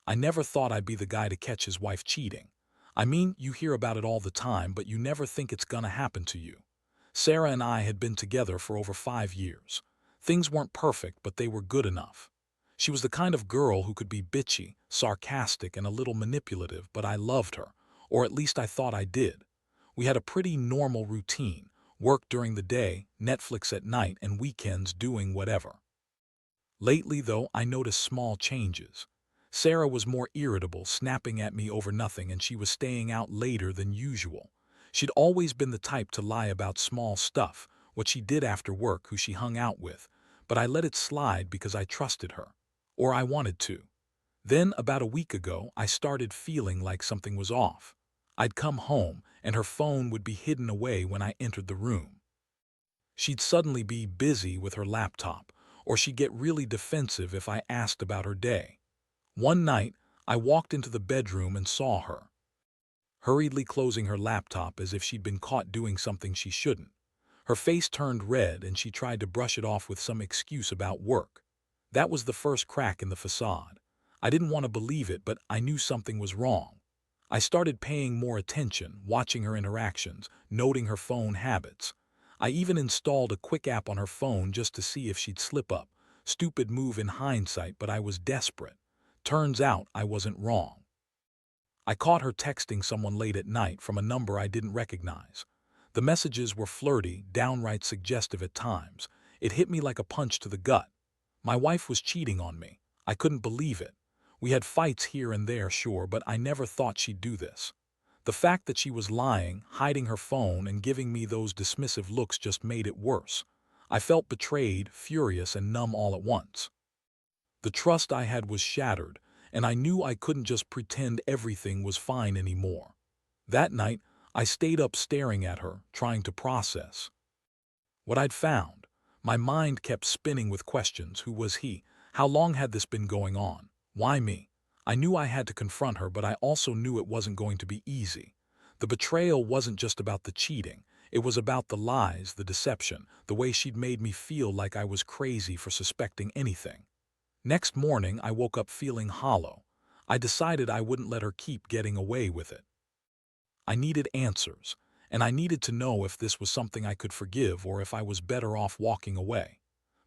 I never thought I'd be the guy to catch his wife cheating. I mean, you hear about it all the time, but you never think it's gonna happen to you. Sarah and I had been together for over 5 years. Things weren't perfect, but they were good enough. She was the kind of girl who could be bitchy, sarcastic, and a little manipulative, but I loved her, or at least I thought I did. We had a pretty normal routine: work during the day, Netflix at night, and weekends doing whatever. Lately, though, I noticed small changes. Sarah was more irritable, snapping at me over nothing, and she was staying out later than usual. She'd always been the type to lie about small stuff, what she did after work, who she hung out with, but I let it slide because I trusted her. Or I wanted to. Then, about a week ago, I started feeling like something was off. I'd come home, and her phone would be hidden away when I entered the room. She'd suddenly be busy with her laptop, or she'd get really defensive if I asked about her day. One night, I walked into the bedroom and saw her, hurriedly closing her laptop as if she'd been caught doing something she shouldn't. Her face turned red and she tried to brush it off with some excuse about work. That was the first crack in the facade. I didn't want to believe it, but I knew something was wrong. I started paying more attention, watching her interactions, noting her phone habits. I even installed a quick app on her phone just to see if she'd slip up. Stupid move in hindsight, but I was desperate. Turns out I wasn't wrong. I caught her texting someone late at night from a number I didn't recognize. The messages were flirty, downright suggestive at times. It hit me like a punch to the gut. My wife was cheating on me. I couldn't believe it. We had fights here and there, sure, but I never thought she'd do this. The fact that she was lying, hiding her phone, and giving me those dismissive looks just made it worse. I felt betrayed, furious, and numb all at once. The trust I had was shattered, and I knew I couldn't just pretend everything was fine anymore. That night, I stayed up staring at her, trying to process what I'd found. My mind kept spinning with questions. Who was he? How long had this been going on? Why me? I knew I had to confront her, but I also knew it wasn't going to be easy. The betrayal wasn't just about the cheating. It was about the lies, the deception, the way she'd made me feel like I was crazy for suspecting anything. Next morning, I woke up feeling hollow. I decided I wouldn't let her keep getting away with it. I needed answers, and I needed to know if this was something I could forgive or if I was better off walking away.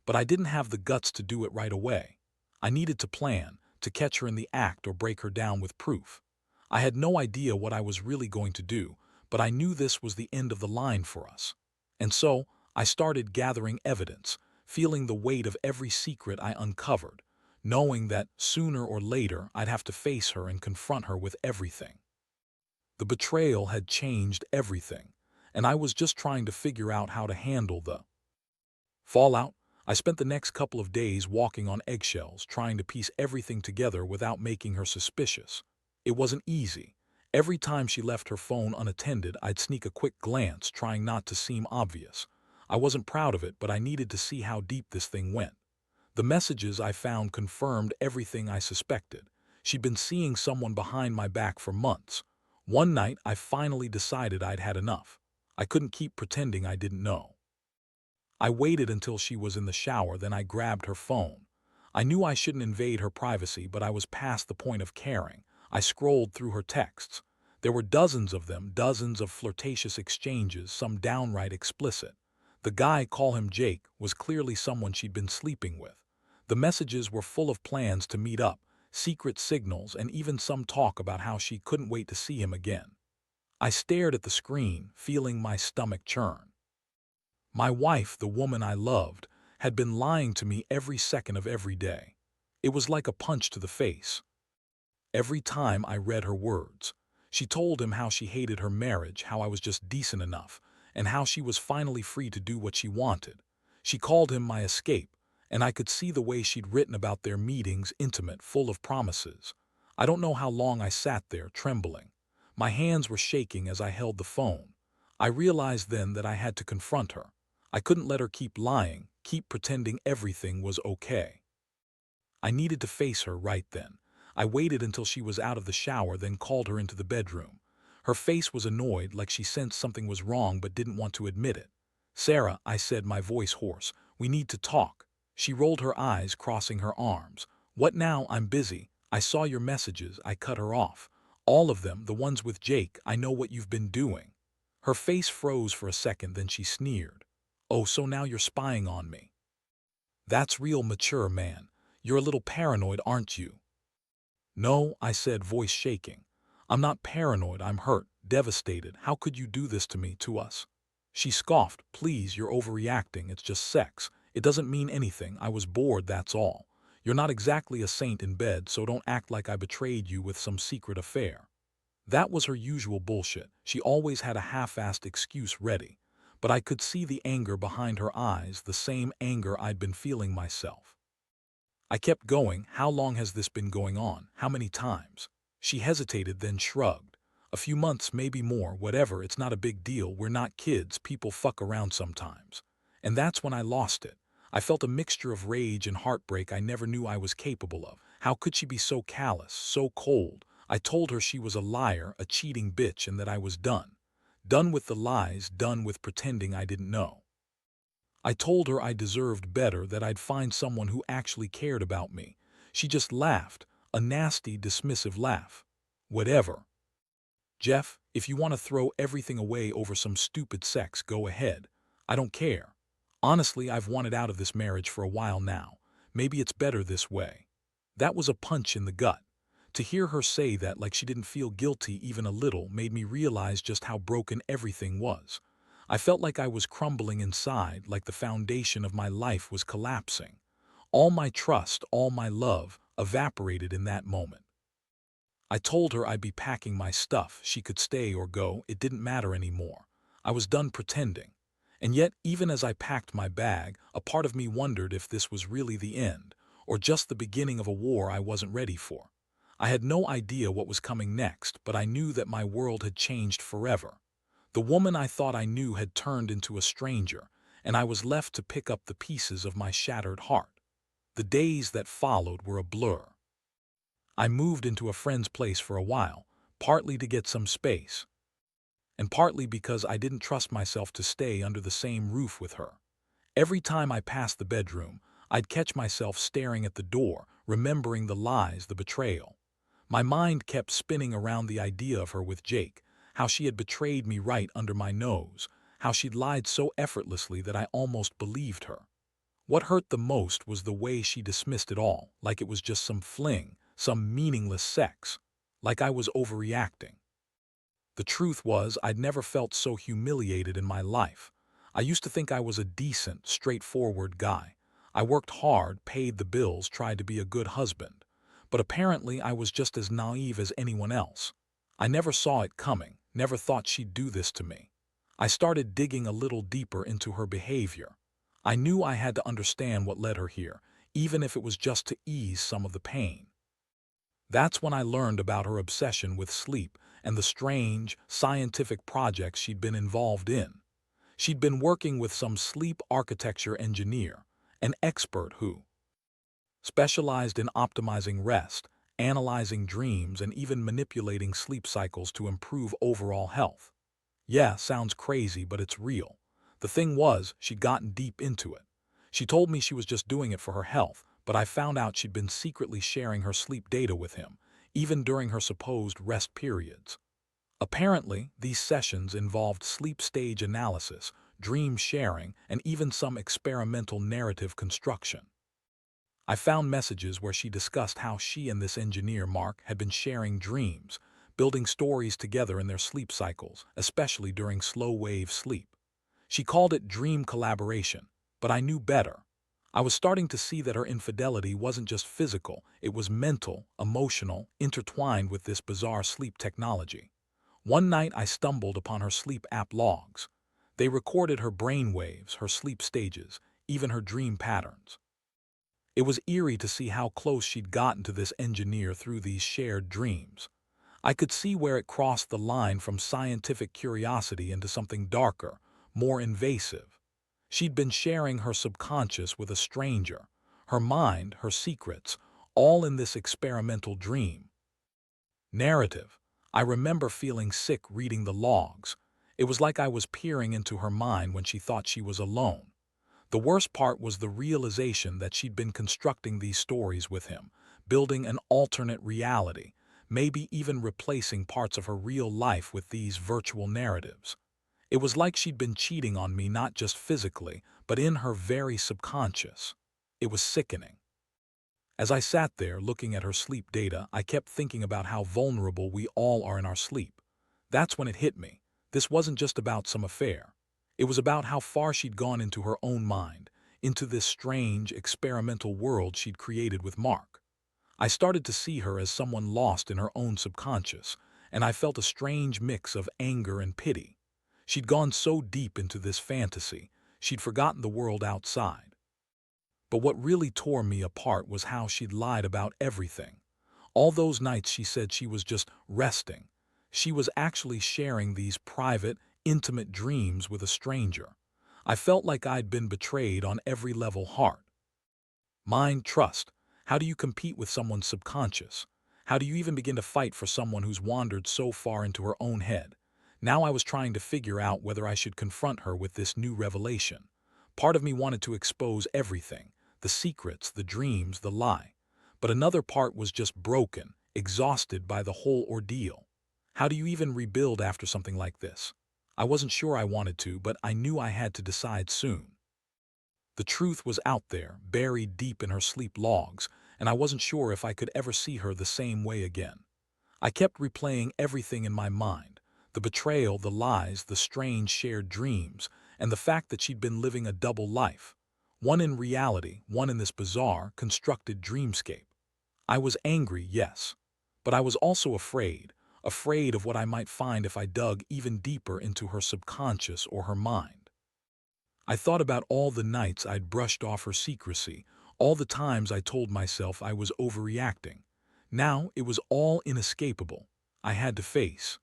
But I didn't have the guts to do it right away. I needed to plan, to catch her in the act or break her down with proof. I had no idea what I was really going to do, but I knew this was the end of the line for us. And so, I started gathering evidence, feeling the weight of every secret I uncovered, knowing that sooner or later I'd have to face her and confront her with everything. The betrayal had changed everything, and I was just trying to figure out how to handle the fallout. I spent the next couple of days walking on eggshells, trying to piece everything together without making her suspicious. It wasn't easy. Every time she left her phone unattended, I'd sneak a quick glance, trying not to seem obvious. I wasn't proud of it, but I needed to see how deep this thing went. The messages I found confirmed everything I suspected. She'd been seeing someone behind my back for months. One night, I finally decided I'd had enough. I couldn't keep pretending I didn't know. I waited until she was in the shower, then I grabbed her phone. I knew I shouldn't invade her privacy, but I was past the point of caring. I scrolled through her texts. There were dozens of them, dozens of flirtatious exchanges, some downright explicit. The guy, call him Jake, was clearly someone she'd been sleeping with. The messages were full of plans to meet up, secret signals, and even some talk about how she couldn't wait to see him again. I stared at the screen, feeling my stomach churn. My wife, the woman I loved, had been lying to me every second of every day. It was like a punch to the face. Every time I read her words, she told him how she hated her marriage, how I was just decent enough, and how she was finally free to do what she wanted. She called him my escape, and I could see the way she'd written about their meetings, intimate, full of promises. I don't know how long I sat there, trembling. My hands were shaking as I held the phone. I realized then that I had to confront her. I couldn't let her keep lying, keep pretending everything was okay. I needed to face her right then. I waited until she was out of the shower, then called her into the bedroom. Her face was annoyed, like she sensed something was wrong but didn't want to admit it. "Sarah," I said, my voice hoarse, "we need to talk." She rolled her eyes, crossing her arms. "What now? I'm busy." I saw your messages, I cut her off. All of them, the ones with Jake, I know what you've been doing. Her face froze for a second, then she sneered. Oh, so now you're spying on me. That's real mature, man. You're a little paranoid, aren't you? No, I said, voice shaking. I'm not paranoid, I'm hurt, devastated. How could you do this to me, to us? She scoffed. Please, you're overreacting. It's just sex. It doesn't mean anything. I was bored, that's all. You're not exactly a saint in bed, so don't act like I betrayed you with some secret affair. That was her usual bullshit. She always had a half-assed excuse ready. But I could see the anger behind her eyes, the same anger I'd been feeling myself. I kept going. How long has this been going on? How many times? She hesitated, then shrugged. A few months, maybe more, whatever, it's not a big deal. We're not kids, people fuck around sometimes. And that's when I lost it. I felt a mixture of rage and heartbreak I never knew I was capable of. How could she be so callous, so cold? I told her she was a liar, a cheating bitch, and that I was done. Done with the lies, done with pretending I didn't know. I told her I deserved better, that I'd find someone who actually cared about me. She just laughed, a nasty, dismissive laugh. Whatever. Jeff, if you want to throw everything away over some stupid sex, go ahead. I don't care. Honestly, I've wanted out of this marriage for a while now. Maybe it's better this way. That was a punch in the gut. To hear her say that like she didn't feel guilty even a little made me realize just how broken everything was. I felt like I was crumbling inside, like the foundation of my life was collapsing. All my trust, all my love, evaporated in that moment. I told her I'd be packing my stuff. She could stay or go. It didn't matter anymore. I was done pretending. And yet, even as I packed my bag, a part of me wondered if this was really the end, or just the beginning of a war I wasn't ready for. I had no idea what was coming next, but I knew that my world had changed forever. The woman I thought I knew had turned into a stranger, and I was left to pick up the pieces of my shattered heart. The days that followed were a blur. I moved into a friend's place for a while, partly to get some space, and partly because I didn't trust myself to stay under the same roof with her. Every time I passed the bedroom, I'd catch myself staring at the door, remembering the lies, the betrayal. My mind kept spinning around the idea of her with Jake, how she had betrayed me right under my nose, how she'd lied so effortlessly that I almost believed her. What hurt the most was the way she dismissed it all, like it was just some fling, some meaningless sex, like I was overreacting. The truth was, I'd never felt so humiliated in my life. I used to think I was a decent, straightforward guy. I worked hard, paid the bills, tried to be a good husband. But apparently I was just as naive as anyone else. I never saw it coming, never thought she'd do this to me. I started digging a little deeper into her behavior. I knew I had to understand what led her here, even if it was just to ease some of the pain. That's when I learned about her obsession with sleep and the strange, scientific projects she'd been involved in. She'd been working with some sleep architecture engineer, an expert who specialized in optimizing rest, analyzing dreams, and even manipulating sleep cycles to improve overall health. Yeah, sounds crazy, but it's real. The thing was, she'd gotten deep into it. She told me she was just doing it for her health, but I found out she'd been secretly sharing her sleep data with him, even during her supposed rest periods. Apparently, these sessions involved sleep stage analysis, dream sharing, and even some experimental narrative construction. I found messages where she discussed how she and this engineer, Mark, had been sharing dreams, building stories together in their sleep cycles, especially during slow-wave sleep. She called it dream collaboration, but I knew better. I was starting to see that her infidelity wasn't just physical, it was mental, emotional, intertwined with this bizarre sleep technology. One night I stumbled upon her sleep app logs. They recorded her brain waves, her sleep stages, even her dream patterns. It was eerie to see how close she'd gotten to this engineer through these shared dreams. I could see where it crossed the line from scientific curiosity into something darker, more invasive. She'd been sharing her subconscious with a stranger, her mind, her secrets, all in this experimental dream. Narrative. I remember feeling sick reading the logs. It was like I was peering into her mind when she thought she was alone. The worst part was the realization that she'd been constructing these stories with him, building an alternate reality, maybe even replacing parts of her real life with these virtual narratives. It was like she'd been cheating on me not just physically, but in her very subconscious. It was sickening. As I sat there looking at her sleep data, I kept thinking about how vulnerable we all are in our sleep. That's when it hit me. This wasn't just about some affair. It was about how far she'd gone into her own mind, into this strange, experimental world she'd created with Mark. I started to see her as someone lost in her own subconscious, and I felt a strange mix of anger and pity. She'd gone so deep into this fantasy, she'd forgotten the world outside. But what really tore me apart was how she'd lied about everything. All those nights she said she was just resting. She was actually sharing these private, intimate dreams with a stranger. I felt like I'd been betrayed on every level: heart, mind, trust. How do you compete with someone's subconscious? How do you even begin to fight for someone who's wandered so far into her own head? Now I was trying to figure out whether I should confront her with this new revelation. Part of me wanted to expose everything, the secrets, the dreams, the lie. But another part was just broken, exhausted by the whole ordeal. How do you even rebuild after something like this? I wasn't sure I wanted to, but I knew I had to decide soon. The truth was out there, buried deep in her sleep logs, and I wasn't sure if I could ever see her the same way again. I kept replaying everything in my mind: the betrayal, the lies, the strange shared dreams, and the fact that she'd been living a double life. One in reality, one in this bizarre, constructed dreamscape. I was angry, yes, but I was also afraid of what I might find if I dug even deeper into her subconscious or her mind. I thought about all the nights I'd brushed off her secrecy, all the times I told myself I was overreacting. Now it was all inescapable. I had to face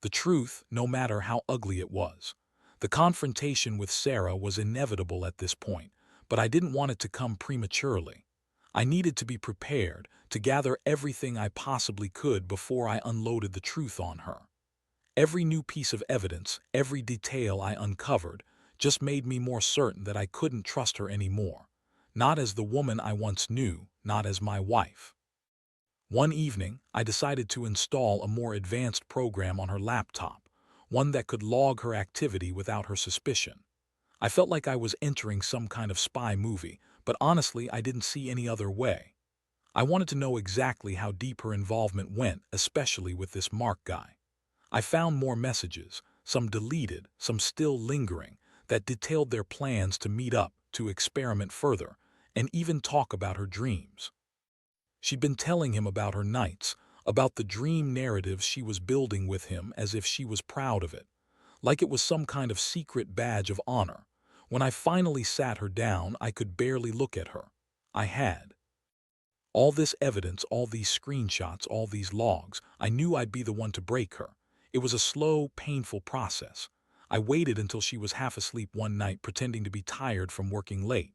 the truth, no matter how ugly it was. The confrontation with Sarah was inevitable at this point, but I didn't want it to come prematurely. I needed to be prepared, to gather everything I possibly could before I unloaded the truth on her. Every new piece of evidence, every detail I uncovered, just made me more certain that I couldn't trust her anymore. Not as the woman I once knew, not as my wife. One evening, I decided to install a more advanced program on her laptop, one that could log her activity without her suspicion. I felt like I was entering some kind of spy movie, but honestly, I didn't see any other way. I wanted to know exactly how deep her involvement went, especially with this Mark guy. I found more messages, some deleted, some still lingering, that detailed their plans to meet up, to experiment further, and even talk about her dreams. She'd been telling him about her nights, about the dream narratives she was building with him, as if she was proud of it, like it was some kind of secret badge of honor. When I finally sat her down, I could barely look at her. I had all this evidence, all these screenshots, all these logs. I knew I'd be the one to break her. It was a slow, painful process. I waited until she was half asleep one night, pretending to be tired from working late.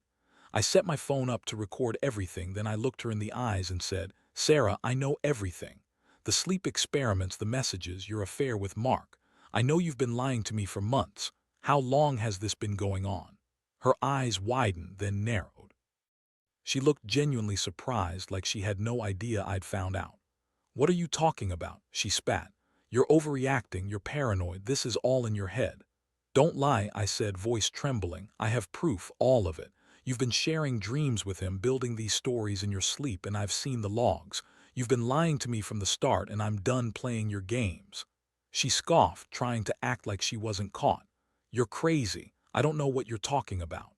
I set my phone up to record everything, then I looked her in the eyes and said, "Sarah, I know everything. The sleep experiments, the messages, your affair with Mark. I know you've been lying to me for months. How long has this been going on?" Her eyes widened, then narrowed. She looked genuinely surprised, like she had no idea I'd found out. "What are you talking about?" she spat. "You're overreacting, you're paranoid, this is all in your head." "Don't lie," I said, voice trembling. "I have proof, all of it. You've been sharing dreams with him, building these stories in your sleep, and I've seen the logs. You've been lying to me from the start, and I'm done playing your games." She scoffed, trying to act like she wasn't caught. "You're crazy. I don't know what you're talking about.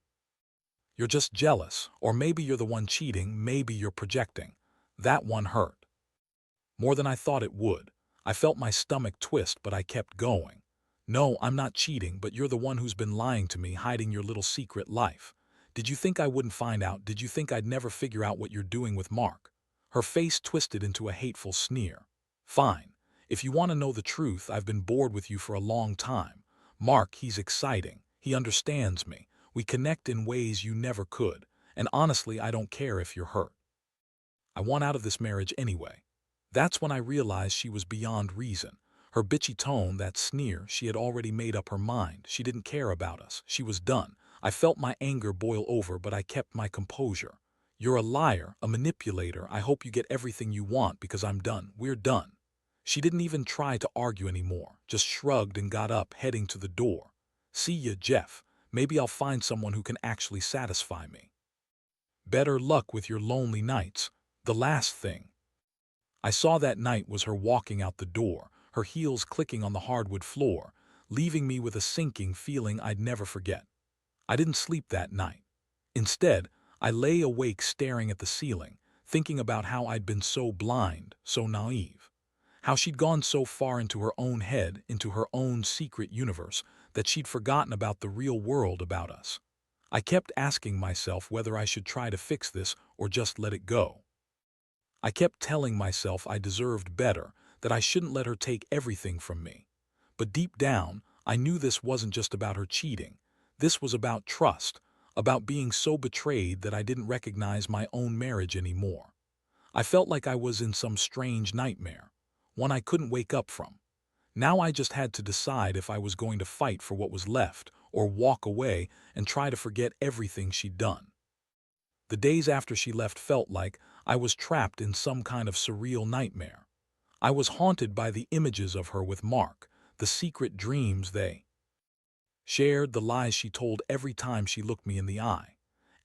You're just jealous, or maybe you're the one cheating, maybe you're projecting." That one hurt more than I thought it would. I felt my stomach twist, but I kept going. "No, I'm not cheating, but you're the one who's been lying to me, hiding your little secret life. Did you think I wouldn't find out? Did you think I'd never figure out what you're doing with Mark?" Her face twisted into a hateful sneer. "Fine. If you want to know the truth, I've been bored with you for a long time. Mark, he's exciting. He understands me. We connect in ways you never could. And honestly, I don't care if you're hurt. I want out of this marriage anyway." That's when I realized she was beyond reason. Her bitchy tone, that sneer, she had already made up her mind. She didn't care about us. She was done. I felt my anger boil over, but I kept my composure. "You're a liar, a manipulator. I hope you get everything you want because I'm done. We're done." She didn't even try to argue anymore, just shrugged and got up, heading to the door. "See ya, Jeff. Maybe I'll find someone who can actually satisfy me." Better luck with your lonely nights. The last thing I saw that night was her walking out the door, her heels clicking on the hardwood floor, leaving me with a sinking feeling I'd never forget. I didn't sleep that night. Instead, I lay awake staring at the ceiling, thinking about how I'd been so blind, so naive. How she'd gone so far into her own head, into her own secret universe, that she'd forgotten about the real world about us. I kept asking myself whether I should try to fix this or just let it go. I kept telling myself I deserved better, that I shouldn't let her take everything from me. But deep down, I knew this wasn't just about her cheating. This was about trust, about being so betrayed that I didn't recognize my own marriage anymore. I felt like I was in some strange nightmare, one I couldn't wake up from. Now I just had to decide if I was going to fight for what was left or walk away and try to forget everything she'd done. The days after she left felt like I was trapped in some kind of surreal nightmare. I was haunted by the images of her with Mark, the secret dreams they shared, the lies she told every time she looked me in the eye.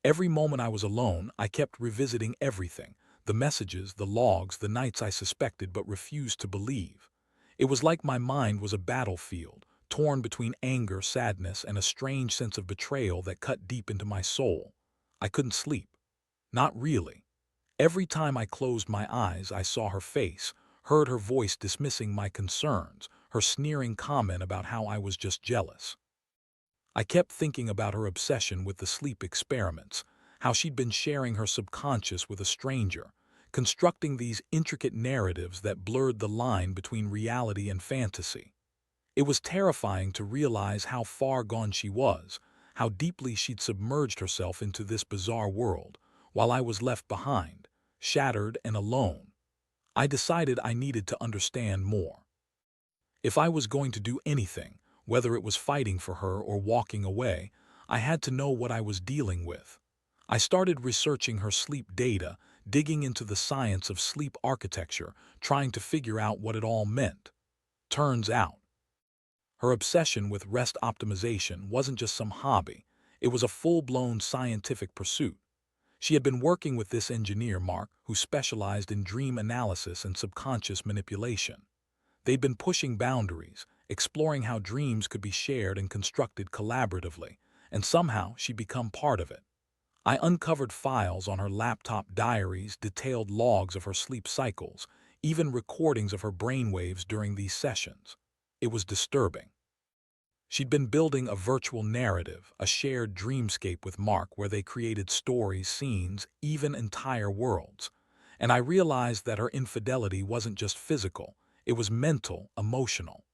Every moment I was alone, I kept revisiting everything, the messages, the logs, the nights I suspected but refused to believe. It was like my mind was a battlefield, torn between anger, sadness, and a strange sense of betrayal that cut deep into my soul. I couldn't sleep. Not really. Every time I closed my eyes, I saw her face, heard her voice dismissing my concerns, her sneering comment about how I was just jealous. I kept thinking about her obsession with the sleep experiments, how she'd been sharing her subconscious with a stranger, constructing these intricate narratives that blurred the line between reality and fantasy. It was terrifying to realize how far gone she was, how deeply she'd submerged herself into this bizarre world, while I was left behind, shattered and alone. I decided I needed to understand more. If I was going to do anything, whether it was fighting for her or walking away, I had to know what I was dealing with. I started researching her sleep data, digging into the science of sleep architecture, trying to figure out what it all meant. Turns out, her obsession with rest optimization wasn't just some hobby, it was a full-blown scientific pursuit. She had been working with this engineer, Mark, who specialized in dream analysis and subconscious manipulation. They'd been pushing boundaries, exploring how dreams could be shared and constructed collaboratively, and somehow she'd become part of it. I uncovered files on her laptop diaries, detailed logs of her sleep cycles, even recordings of her brainwaves during these sessions. It was disturbing. She'd been building a virtual narrative, a shared dreamscape with Mark where they created stories, scenes, even entire worlds. And I realized that her infidelity wasn't just physical, it was mental, emotional.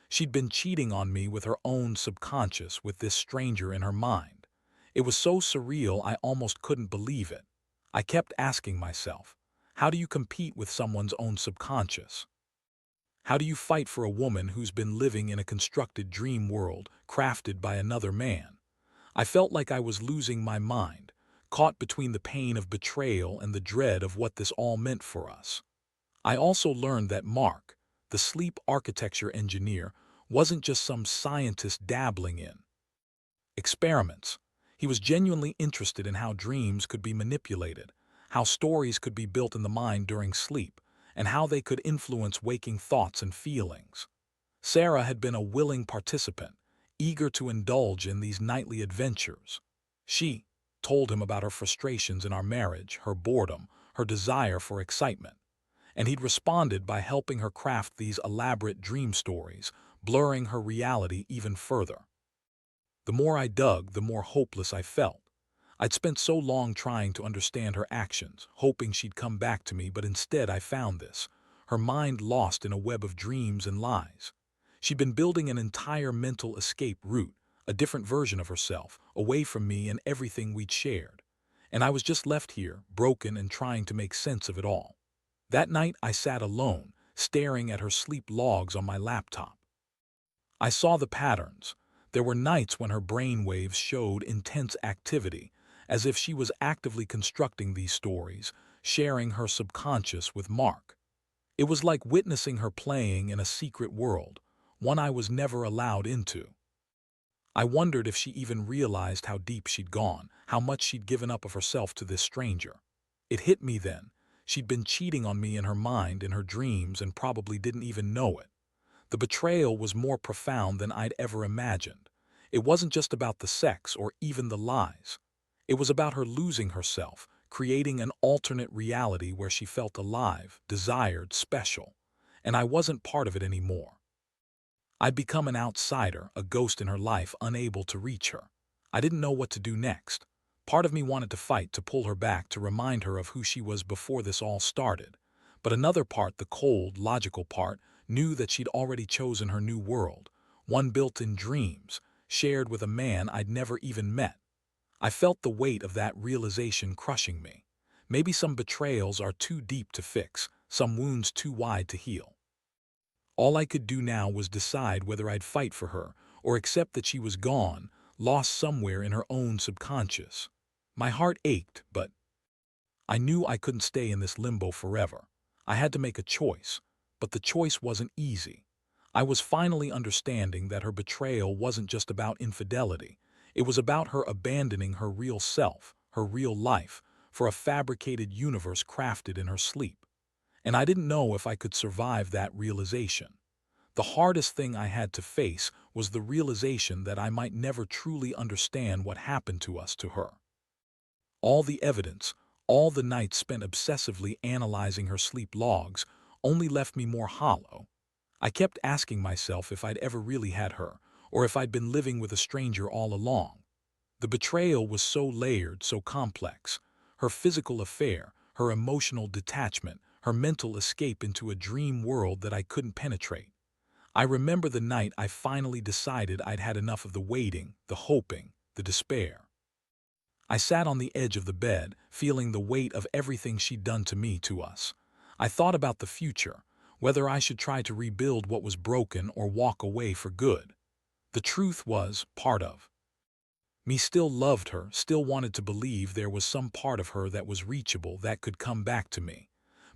She'd been cheating on me with her own subconscious, with this stranger in her mind. It was so surreal I almost couldn't believe it. I kept asking myself, how do you compete with someone's own subconscious? How do you fight for a woman who's been living in a constructed dream world crafted by another man? I felt like I was losing my mind, caught between the pain of betrayal and the dread of what this all meant for us. I also learned that Mark, the sleep architecture engineer, wasn't just some scientist dabbling in experiments. He was genuinely interested in how dreams could be manipulated, how stories could be built in the mind during sleep, and how they could influence waking thoughts and feelings. Sarah had been a willing participant, eager to indulge in these nightly adventures. She told him about her frustrations in our marriage, her boredom, her desire for excitement, and he'd responded by helping her craft these elaborate dream stories, blurring her reality even further. The more I dug, the more hopeless I felt. I'd spent so long trying to understand her actions, hoping she'd come back to me, but instead I found this, her mind lost in a web of dreams and lies. She'd been building an entire mental escape route, a different version of herself, away from me and everything we'd shared. And I was just left here, broken and trying to make sense of it all. That night I sat alone, staring at her sleep logs on my laptop. I saw the patterns. There were nights when her brain waves showed intense activity, as if she was actively constructing these stories, sharing her subconscious with Mark. It was like witnessing her playing in a secret world, one I was never allowed into. I wondered if she even realized how deep she'd gone, how much she'd given up of herself to this stranger. It hit me then. She'd been cheating on me in her mind, in her dreams, and probably didn't even know it. The betrayal was more profound than I'd ever imagined. It wasn't just about the sex or even the lies. It was about her losing herself, creating an alternate reality where she felt alive, desired, special. And I wasn't part of it anymore. I'd become an outsider, a ghost in her life, unable to reach her. I didn't know what to do next. Part of me wanted to fight, to pull her back, to remind her of who she was before this all started. But another part, the cold, logical part, knew that she'd already chosen her new world, one built in dreams, shared with a man I'd never even met. I felt the weight of that realization crushing me. Maybe some betrayals are too deep to fix, some wounds too wide to heal. All I could do now was decide whether I'd fight for her or accept that she was gone, lost somewhere in her own subconscious. My heart ached, but I knew I couldn't stay in this limbo forever. I had to make a choice, but the choice wasn't easy. I was finally understanding that her betrayal wasn't just about infidelity. It was about her abandoning her real self, her real life, for a fabricated universe crafted in her sleep. And I didn't know if I could survive that realization. The hardest thing I had to face was the realization that I might never truly understand what happened to us, to her. All the evidence, all the nights spent obsessively analyzing her sleep logs, only left me more hollow. I kept asking myself if I'd ever really had her, or if I'd been living with a stranger all along. The betrayal was so layered, so complex. Her physical affair, her emotional detachment, her mental escape into a dream world that I couldn't penetrate. I remember the night I finally decided I'd had enough of the waiting, the hoping, the despair. I sat on the edge of the bed, feeling the weight of everything she'd done to me, to us. I thought about the future, whether I should try to rebuild what was broken or walk away for good. The truth was, part of me still loved her, still wanted to believe there was some part of her that was reachable, that could come back to me.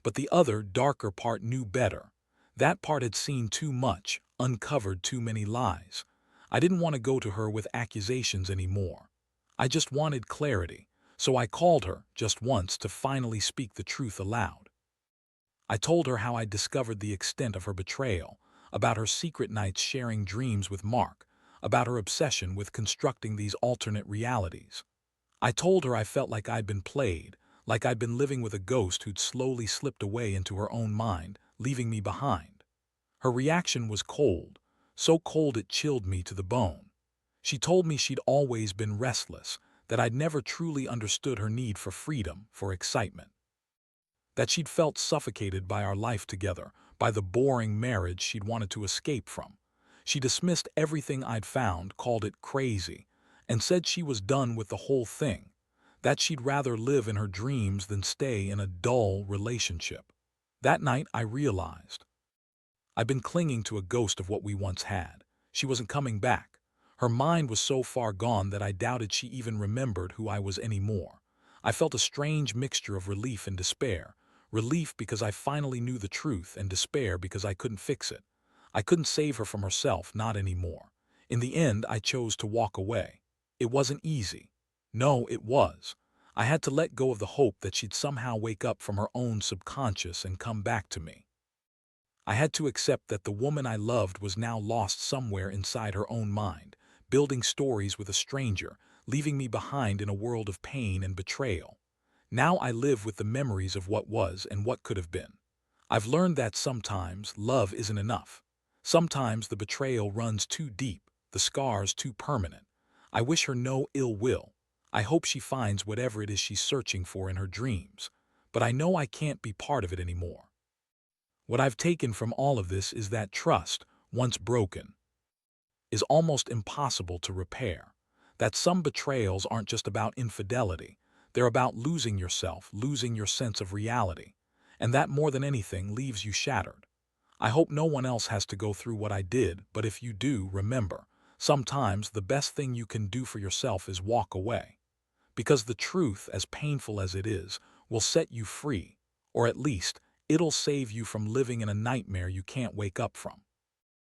But the other, darker part knew better. That part had seen too much, uncovered too many lies. I didn't want to go to her with accusations anymore. I just wanted clarity, so I called her, just once, to finally speak the truth aloud. I told her how I discovered the extent of her betrayal, about her secret nights sharing dreams with Mark, about her obsession with constructing these alternate realities. I told her I felt like I'd been played, like I'd been living with a ghost who'd slowly slipped away into her own mind, leaving me behind. Her reaction was cold, so cold it chilled me to the bone. She told me she'd always been restless, that I'd never truly understood her need for freedom, for excitement. That she'd felt suffocated by our life together, by the boring marriage she'd wanted to escape from. She dismissed everything I'd found, called it crazy, and said she was done with the whole thing, that she'd rather live in her dreams than stay in a dull relationship. That night I realized I'd been clinging to a ghost of what we once had. She wasn't coming back. Her mind was so far gone that I doubted she even remembered who I was anymore. I felt a strange mixture of relief and despair. Relief because I finally knew the truth, and despair because I couldn't fix it. I couldn't save her from herself, not anymore. In the end, I chose to walk away. It wasn't easy. No, it was. I had to let go of the hope that she'd somehow wake up from her own subconscious and come back to me. I had to accept that the woman I loved was now lost somewhere inside her own mind, building stories with a stranger, leaving me behind in a world of pain and betrayal. Now I live with the memories of what was and what could have been. I've learned that sometimes love isn't enough. Sometimes the betrayal runs too deep, the scars too permanent. I wish her no ill will. I hope she finds whatever it is she's searching for in her dreams. But I know I can't be part of it anymore. What I've taken from all of this is that trust, once broken, is almost impossible to repair. That some betrayals aren't just about infidelity. They're about losing yourself, losing your sense of reality. And that, more than anything, leaves you shattered. I hope no one else has to go through what I did, but if you do, remember, sometimes the best thing you can do for yourself is walk away. Because the truth, as painful as it is, will set you free, or at least, it'll save you from living in a nightmare you can't wake up from.